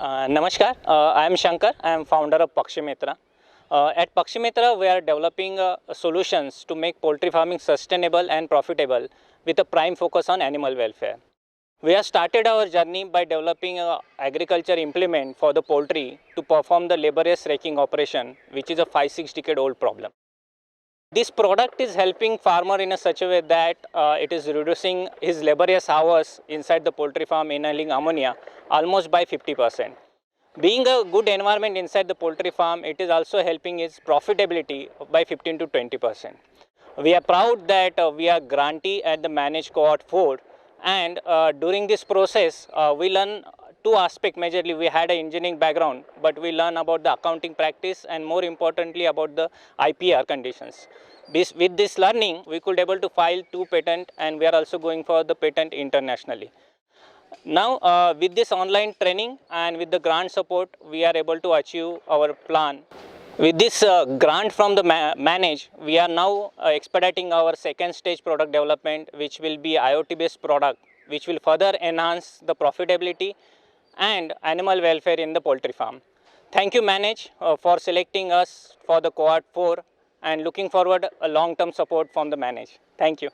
Namaskar, I am Shankar. I am founder of Pakshimitra. At Pakshimitra, we are developing solutions to make poultry farming sustainable and profitable with a prime focus on animal welfare. We have started our journey by developing an agriculture implement for the poultry to perform the laborious raking operation, which is a 5-6 decade old problem. This product is helping farmer in a such a way that it is reducing his laborious hours inside the poultry farm, inhaling ammonia almost by 50%. Being a good environment inside the poultry farm, it is also helping its profitability by 15 to 20%. We are proud that we are grantee at the managed cohort 4, and during this process we learn two aspects majorly. We had an engineering background, but we learn about the accounting practice and more importantly about the IPR conditions. With this learning, we could able to file 2 patents, and we are also going for the patent internationally. Now with this online training and with the grant support, we are able to achieve our plan. With this grant from the manage, we are now expediting our second stage product development, which will be IoT based product, which will further enhance the profitability and animal welfare in the poultry farm. Thank you manage for selecting us for the cohort 4, and looking forward a long term support from the manage. Thank you.